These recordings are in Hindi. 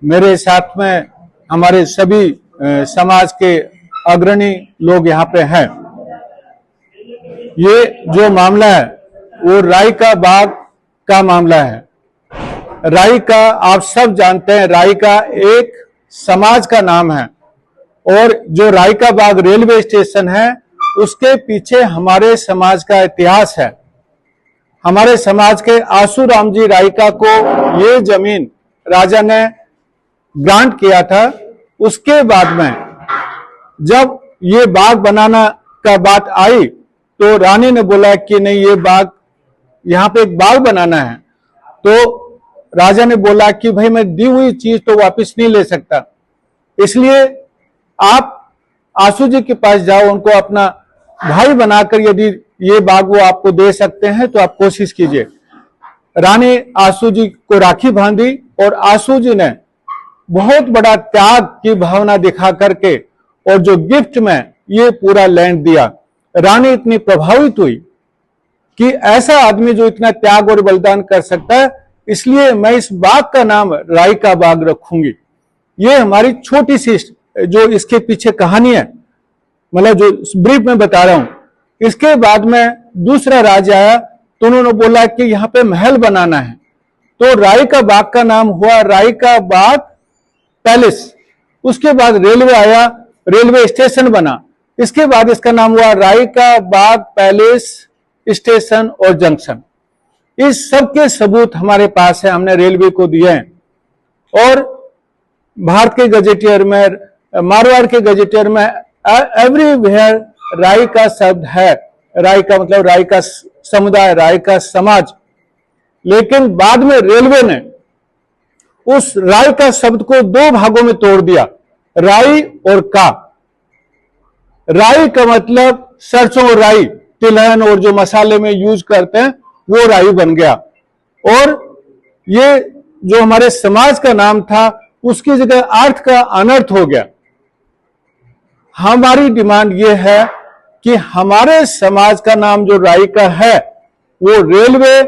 मेरे साथ में हमारे सभी समाज के अग्रणी लोग यहाँ पे हैं। ये जो मामला है वो राई का बाग का मामला है। राई का आप सब जानते हैं, राई का एक समाज का नाम है और जो राई का बाग रेलवे स्टेशन है उसके पीछे हमारे समाज का इतिहास है। हमारे समाज के आसू राम जी राईका को ये जमीन राजा ने ग्रांट किया था। उसके बाद में जब ये बाग बनाना का बात आई तो रानी ने बोला कि नहीं, ये बाग, यहाँ पे एक बाग बनाना है। तो राजा ने बोला कि भाई मैं दी हुई चीज तो वापस नहीं ले सकता, इसलिए आप आसू जी के पास जाओ, उनको अपना भाई बनाकर यदि ये बाग वो आपको दे सकते हैं तो आप कोशिश कीजिए। रानी आसू जी को राखी बांधी और आसू जी ने बहुत बड़ा त्याग की भावना दिखा करके और जो गिफ्ट में ये पूरा लैंड दिया, रानी इतनी प्रभावित हुई कि ऐसा आदमी जो इतना त्याग और बलिदान कर सकता है, इसलिए मैं इस बाग का नाम राई का बाग रखूंगी। ये हमारी छोटी सी जो इसके पीछे कहानी है, मतलब जो ब्रीफ में बता रहा हूं। इसके बाद में दूसरा राजा आया तो उन्होंने बोला कि यहाँ पे महल बनाना है, तो राई का बाग का नाम हुआ राई का बाग पैलेस। उसके बाद रेलवे आया, रेलवे स्टेशन बना। इसके बाद इसका नाम हुआ राई का बाग पैलेस स्टेशन और जंक्शन। इस सब के सबूत हमारे पास है, हमने रेलवे को दिए हैं। और भारत के गजेटियर में, मारवाड़ के गजेटियर में एवरीवेयर राई का शब्द है। राई का मतलब राई का समुदाय, राई का समाज। लेकिन बाद में रेलवे ने उस राई का शब्द को दो भागों में तोड़ दिया, राई और का। राई का मतलब सरसों और राई, तिलहन और जो मसाले में यूज करते हैं वो राई बन गया। और ये जो हमारे समाज का नाम था उसकी जगह अर्थ का अनर्थ हो गया। हमारी डिमांड ये है कि हमारे समाज का नाम जो राई का है वो रेलवे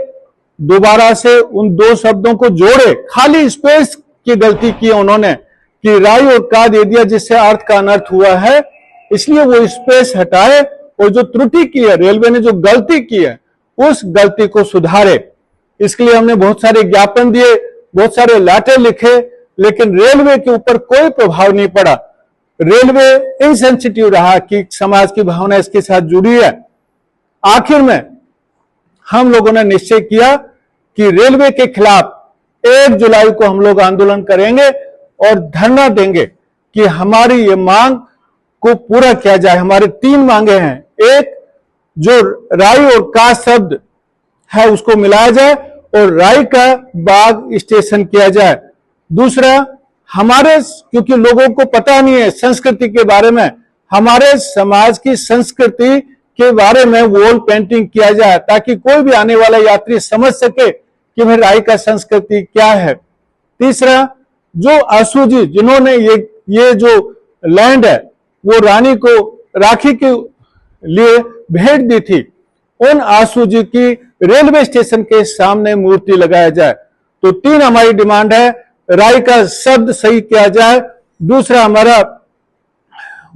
दोबारा से उन दो शब्दों को जोड़े। खाली स्पेस की गलती की उन्होंने कि राई और का दे दिया जिससे अर्थ का अनर्थ हुआ है, इसलिए वो स्पेस हटाए और जो त्रुटि की है, रेलवे ने जो गलती की है उस गलती को सुधारे। इसके लिए हमने बहुत सारे ज्ञापन दिए, बहुत सारे लेटर लिखे, लेकिन रेलवे के ऊपर कोई प्रभाव नहीं पड़ा। रेलवे इनसेंसिटिव रहा कि समाज की भावना इसके साथ जुड़ी है। आखिर में हम लोगों ने निश्चय किया कि रेलवे के खिलाफ 1 जुलाई को हम लोग आंदोलन करेंगे और धरना देंगे कि हमारी ये मांग को पूरा किया जाए। हमारे 3 मांगे हैं। एक, जो राई और का शब्द है उसको मिलाया जाए और राई का बाग स्टेशन किया जाए। दूसरा, हमारे, क्योंकि लोगों को पता नहीं है संस्कृति के बारे में, हमारे समाज की संस्कृति के बारे में वॉल पेंटिंग किया जाए ताकि कोई भी आने वाला यात्री समझ सके कि भाई राई का संस्कृति क्या है। तीसरा, जो आसू जी जिन्होंने ये जो लैंड है वो रानी को राखी के लिए भेंट दी थी, उन आसू जी की रेलवे स्टेशन के सामने मूर्ति लगाया जाए। तो 3 हमारी डिमांड है। राई का शब्द सही किया जाए, दूसरा हमारा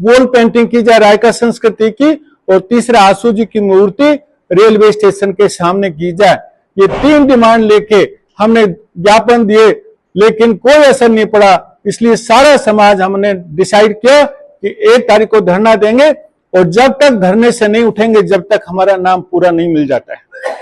वॉल पेंटिंग की जाए राई का संस्कृति की, और तीसरा आसू जी की मूर्ति रेलवे स्टेशन के सामने की जाए। ये 3 डिमांड लेके हमने ज्ञापन दिए, लेकिन कोई असर नहीं पड़ा। इसलिए सारा समाज हमने डिसाइड किया कि 1 तारीख को धरना देंगे और जब तक धरने से नहीं उठेंगे जब तक हमारा नाम पूरा नहीं मिल जाता है।